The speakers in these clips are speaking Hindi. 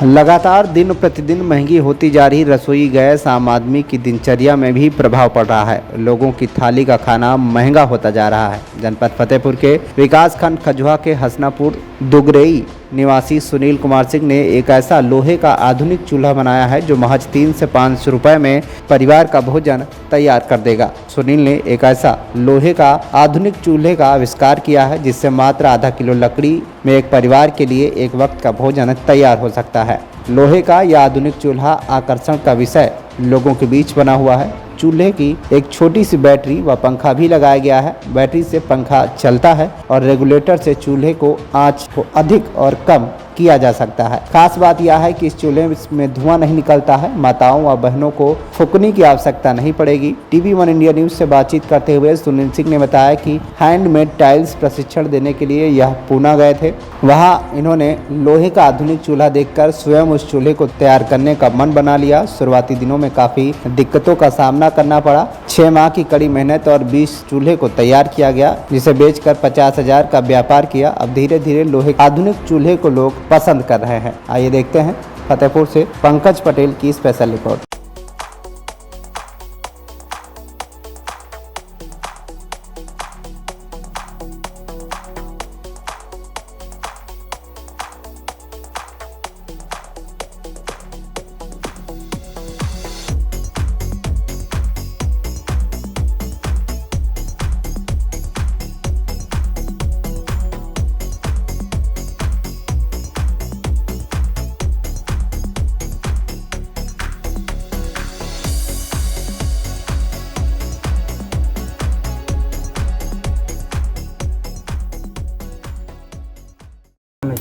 लगातार दिन प्रतिदिन महंगी होती जा रही रसोई गैस आम आदमी की दिनचर्या में भी प्रभाव पड़ रहा है। लोगों की थाली का खाना महंगा होता जा रहा है। जनपद फतेहपुर के विकासखंड खजुआ के हसनापुर दुगरेई निवासी सुनील कुमार सिंह ने एक ऐसा लोहे का आधुनिक चूल्हा बनाया है जो महज 3 से 5 रुपए में परिवार का भोजन तैयार कर देगा। सुनील ने एक ऐसा लोहे का आधुनिक चूल्हे का आविष्कार किया है जिससे मात्र आधा किलो लकड़ी में एक परिवार के लिए एक वक्त का भोजन तैयार हो सकता है। लोहे का यह आधुनिक चूल्हा आकर्षण का विषय लोगों के बीच बना हुआ है। चूल्हे की एक छोटी सी बैटरी व पंखा भी लगाया गया है। बैटरी से पंखा चलता है और रेगुलेटर से चूल्हे को आंच को अधिक और कम किया जा सकता है। खास बात यह है कि इस चूल्हे में धुआं नहीं निकलता है। माताओं व बहनों को फूकने की आवश्यकता नहीं पड़ेगी। TV1 इंडिया न्यूज से बातचीत करते हुए सुनील सिंह ने बताया कि हैंडमेड टाइल्स प्रशिक्षण देने के लिए यह पूना गए थे। वहां इन्होंने लोहे का आधुनिक चूल्हा देखकर स्वयं उस चूल्हे को तैयार करने का मन बना लिया। शुरुआती दिनों में काफी दिक्कतों का सामना करना पड़ा। 6 माह की कड़ी मेहनत और 20 चूल्हे को तैयार किया गया, जिसे बेचकर 50,000 का व्यापार किया। अब धीरे धीरे लोहे आधुनिक चूल्हे को लोग पसंद कर रहे हैं। आइए देखते हैं फतेहपुर से पंकज पटेल की स्पेशल रिपोर्ट।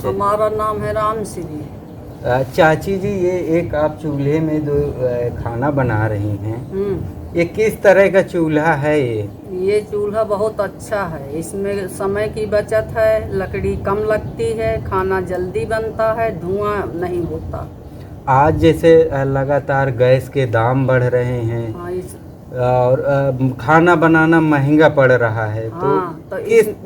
हमारा नाम है राम श्री। चाची जी, ये एक आप चूल्हे में जो खाना बना रही हैं, ये किस तरह का चूल्हा है? ये चूल्हा बहुत अच्छा है। इसमें समय की बचत है, लकड़ी कम लगती है, खाना जल्दी बनता है, धुआं नहीं होता। आज जैसे लगातार गैस के दाम बढ़ रहे हैं, हाँ, और खाना बनाना महंगा पड़ रहा है, तो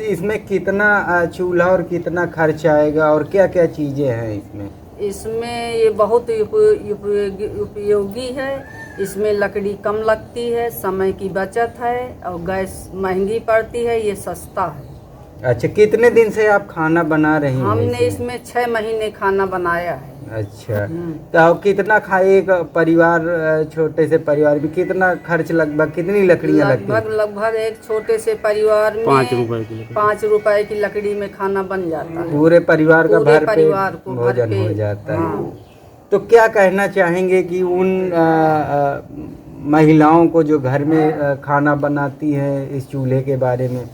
इसमें कितना चूल्हा और कितना खर्च आएगा और क्या क्या चीज़ें हैं इसमें? इसमें ये बहुत उपयोगी है। इसमें लकड़ी कम लगती है, समय की बचत है, और गैस महंगी पड़ती है, ये सस्ता है। अच्छा, कितने दिन से आप खाना बना रही हैं? हमने इसमें 6 महीने खाना बनाया है। अच्छा, तो कितना खाए एक परिवार, छोटे से परिवार में कितना खर्च, लगभग कितनी लकड़ियाँ लगती हैं? लगभग एक छोटे से परिवार में 5 रुपए की लकड़ी में खाना बन जाता है। पूरे परिवार का भर परिवार को भोजन हो जाता है। हाँ। तो क्या कहना चाहेंगे कि उन महिलाओं को जो घर में खाना बनाती हैं इस चूल्हे के बारे में?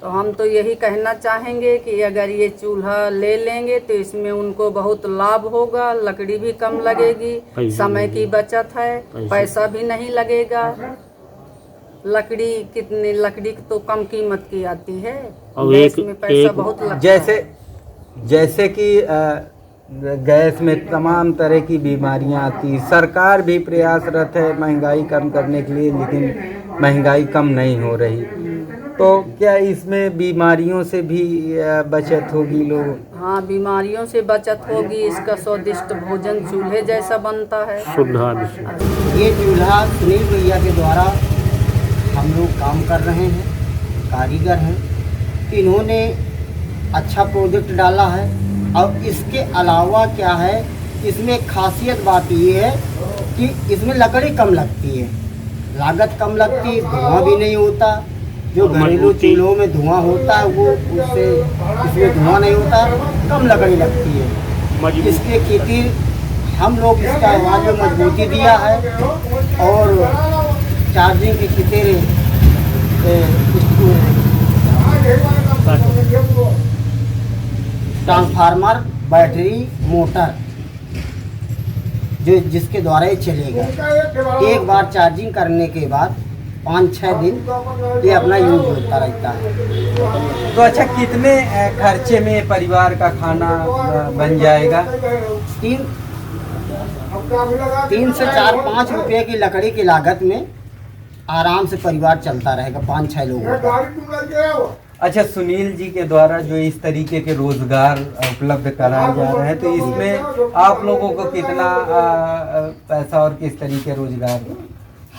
तो हम तो यही कहना चाहेंगे कि अगर ये चूल्हा ले लेंगे तो इसमें उनको बहुत लाभ होगा। लकड़ी भी कम लगेगी, समय की बचत है, पैसा भी नहीं लगेगा। लकड़ी तो कम कीमत की आती है, और गैस में पैसा बहुत लगता है। जैसे कि गैस में तमाम तरह की बीमारियां आती। सरकार भी प्रयासरत है महंगाई कम करने के लिए, लेकिन महंगाई कम नहीं हो रही। तो क्या इसमें बीमारियों से भी बचत होगी लोग? हाँ, बीमारियों से बचत होगी। इसका स्वादिष्ट भोजन चूल्हे जैसा बनता है। ये चूल्हा सुनील भैया के द्वारा हम लोग काम कर रहे हैं, कारीगर हैं। इन्होंने अच्छा प्रोजेक्ट डाला है, और इसके अलावा क्या है, इसमें खासियत बात ये है कि इसमें लकड़ी कम लगती है, लागत कम लगती है, धुआं भी नहीं होता। जो घरेलू चूल्हों में धुआं होता है वो उससे इसमें धुआं नहीं होता, कम लकड़ी लगती है। इसके खातिर हम लोग इसका आवाज़ में मजबूती दिया है, और चार्जिंग की खातिर ट्रांसफार्मर, बैटरी, मोटर जिसके द्वारा ये चलेगा। एक बार चार्जिंग करने के बाद 5-6 दिन ये अपना यूज होता रहता है। तो अच्छा, कितने खर्चे में परिवार का खाना बन जाएगा? 3 से 4-5 रुपये की लकड़ी की लागत में आराम से परिवार चलता रहेगा, 5-6 लोगों का। अच्छा, सुनील जी के द्वारा जो इस तरीके के रोजगार उपलब्ध कराए जा रहे हैं, तो इसमें आप लोगों को कितना पैसा और किस तरीके रोजगार?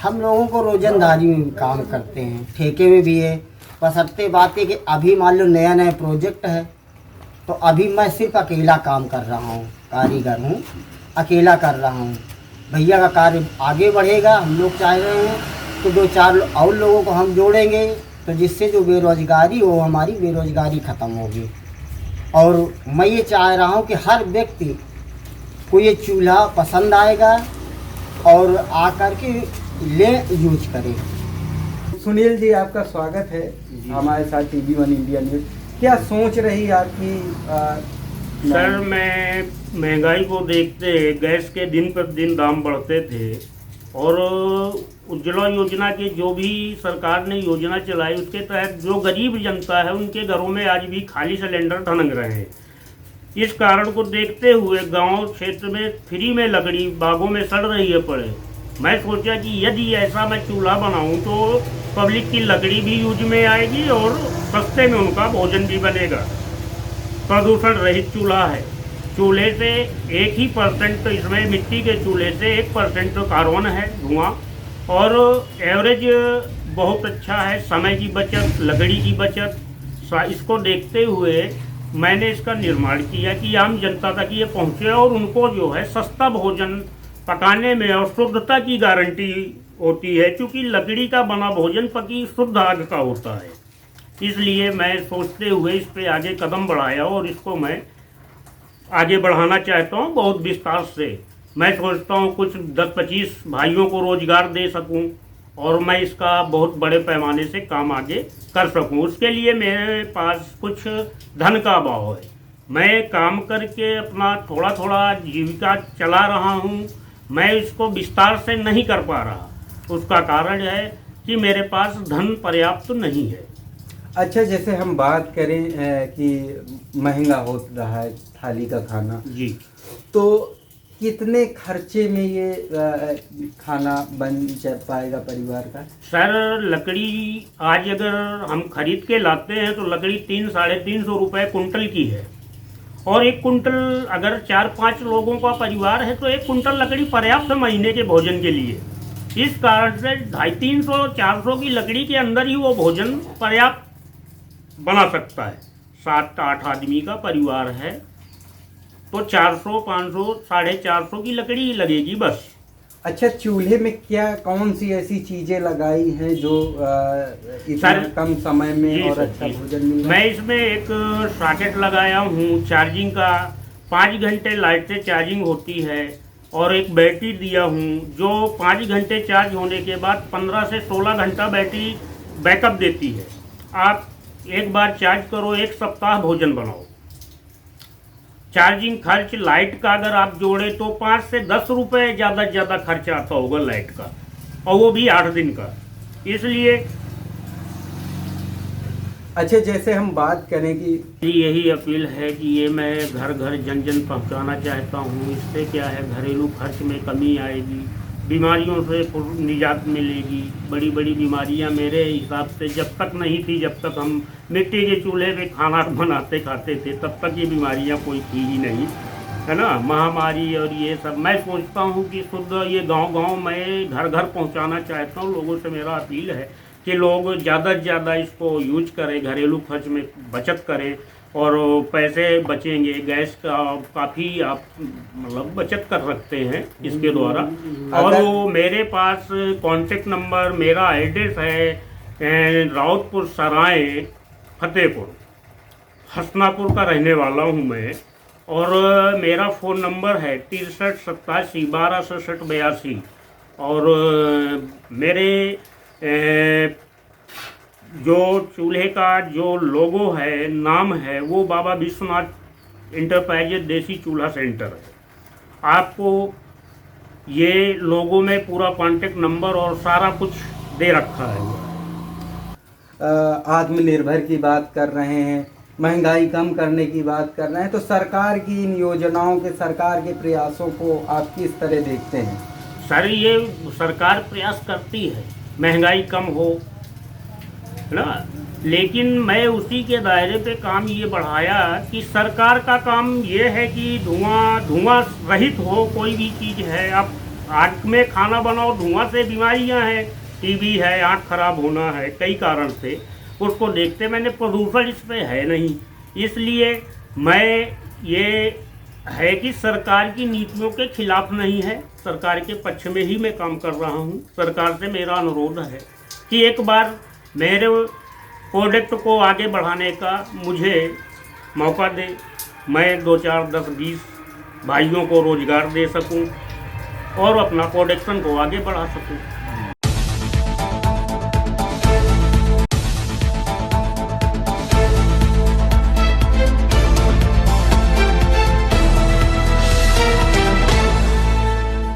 हम लोगों को रोजंदारी में काम करते हैं, ठेके में भी है। बशर्ते बात है कि अभी मान लो नया नया प्रोजेक्ट है, तो अभी मैं सिर्फ अकेला काम कर रहा हूँ, कारीगर हूँ, अकेला कर रहा हूँ। भैया का कार्य आगे बढ़ेगा, हम लोग चाह रहे हैं तो 2-4 और लोगों को हम जोड़ेंगे, तो जिससे जो बेरोजगारी हो, हमारी बेरोजगारी ख़त्म होगी। और मैं ये चाह रहा हूँ कि हर व्यक्ति को ये चूल्हा पसंद आएगा और आकर के ले यूज करे। सुनील जी, आपका स्वागत है हमारे साथ TV1 इंडिया न्यूज। क्या सोच रही आपकी? सर, मैं महंगाई को देखते गैस के दिन पर दिन दाम बढ़ते थे और उज्ज्वला योजना के जो भी सरकार ने योजना चलाई उसके तहत जो गरीब जनता है उनके घरों में आज भी खाली सिलेंडर ठनक रहे हैं। इस कारण को देखते हुए गांव क्षेत्र में फ्री में लकड़ी बागों में सड़ रही है पड़े। मैं सोचा कि यदि ऐसा मैं चूल्हा बनाऊं तो पब्लिक की लकड़ी भी यूज में आएगी और सस्ते में उनका भोजन भी बनेगा। प्रदूषण रहित चूल्हा है। चूल्हे से 1% तो इसमें मिट्टी के चूल्हे से 1% तो कार्बन है, धुआं, और एवरेज बहुत अच्छा है। समय की बचत, लकड़ी की बचत, इसको देखते हुए मैंने इसका निर्माण किया कि आम जनता तक ये पहुँचे और उनको जो है सस्ता भोजन पकाने में और शुद्धता की गारंटी होती है, क्योंकि लकड़ी का बना भोजन पकी शुद्ध आग का होता है। इसलिए मैं सोचते हुए इस पे आगे कदम बढ़ाया और इसको मैं आगे बढ़ाना चाहता हूँ बहुत विस्तार से। मैं सोचता हूँ कुछ 10-25 भाइयों को रोजगार दे सकूँ और मैं इसका बहुत बड़े पैमाने से काम आगे कर सकूँ। उसके लिए मेरे पास कुछ धन का अभाव है। मैं काम करके अपना थोड़ा थोड़ा जीविका चला रहा हूँ, मैं इसको विस्तार से नहीं कर पा रहा। उसका कारण है कि मेरे पास धन पर्याप्त नहीं है। अच्छा, जैसे हम बात करें कि महंगा हो रहा है थाली का खाना जी, तो कितने खर्चे में ये खाना बन पाएगा परिवार का? सर, लकड़ी आज अगर हम खरीद के लाते हैं तो लकड़ी 300-350 रुपये कुंटल की है और 1 कुंटल अगर 4-5 लोगों का परिवार है तो 1 कुंटल लकड़ी पर्याप्त है महीने के भोजन के लिए। इस कारण से 250-300-400 की लकड़ी के अंदर ही वो भोजन पर्याप्त बना सकता है। 7-8 आदमी का परिवार है तो 400, 500, 450 की लकड़ी ही लगेगी बस। अच्छा, चूल्हे में क्या कौन सी ऐसी चीजें लगाई हैं जो इतना कम समय में और अच्छा भोजन मिले? मैं इसमें एक सॉकेट लगाया हूँ चार्जिंग का, 5 घंटे लाइट से चार्जिंग होती है, और एक बैटरी दिया हूँ जो 5 घंटे चार्ज होने के बाद 15 से 16 घंटा बैटरी बैकअप देती है। आप एक बार चार्ज करो, 1 सप्ताह भोजन बनाओ। चार्जिंग खर्च लाइट का अगर आप जोड़े तो 5 से 10 रुपये ज़्यादा से ज़्यादा खर्च आता होगा लाइट का, और वो भी 8 दिन का। इसलिए अच्छा, जैसे हम बात करें कि यही अपील है कि ये मैं घर घर जन जन पहुंचाना चाहता हूँ। इससे क्या है, घरेलू खर्च में कमी आएगी, बीमारियों से निजात मिलेगी। बड़ी बड़ी बीमारियां मेरे हिसाब से जब तक नहीं थी, जब तक हम मिट्टी के चूल्हे पे खाना बनाते खाते थे, तब तक ये बीमारियां कोई थी ही नहीं, है ना। महामारी और ये सब मैं सोचता हूँ कि शुद्ध ये गांव-गांव में घर घर पहुँचाना चाहता हूँ। लोगों से मेरा अपील है कि लोग ज़्यादा से ज़्यादा इसको यूज करें, घरेलू खर्च में बचत करें और पैसे बचेंगे। गैस का काफ़ी आप मतलब बचत कर सकते हैं इसके द्वारा। और वो मेरे पास कॉन्टेक्ट नंबर, मेरा एड्रेस है राउतपुर सराय फतेहपुर, हसनापुर का रहने वाला हूँ मैं। और मेरा फ़ोन नंबर है 63 87 12 67 82। और मेरे जो चूल्हे का जो लोगो है, नाम है, वो बाबा विश्वनाथ इंटरप्राइजेज देसी चूल्हा सेंटर है। आपको ये लोगो में पूरा कांटेक्ट नंबर और सारा कुछ दे रखा है। आत्मनिर्भर की बात कर रहे हैं, महंगाई कम करने की बात कर रहे हैं, तो सरकार की इन योजनाओं के, सरकार के प्रयासों को आप किस तरह देखते हैं? सर, ये सरकार प्रयास करती है महंगाई कम हो, है ना। लेकिन मैं उसी के दायरे पे काम ये बढ़ाया कि सरकार का काम ये है कि धुआं रहित हो कोई भी चीज़ है। आप आग में खाना बनाओ, धुआं से बीमारियां हैं, टीबी है, आँख खराब होना है, कई कारण से। उसको देखते मैंने प्रदूषण इस पे है नहीं, इसलिए मैं ये है कि सरकार की नीतियों के खिलाफ नहीं है, सरकार के पक्ष में ही मैं काम कर रहा हूँ। सरकार से मेरा अनुरोध है कि एक बार मेरे प्रोडक्ट को आगे बढ़ाने का मुझे मौका दे, मैं 2, 4, 10, 20 भाइयों को रोज़गार दे सकूं और अपना प्रोडक्शन को आगे बढ़ा सकूं।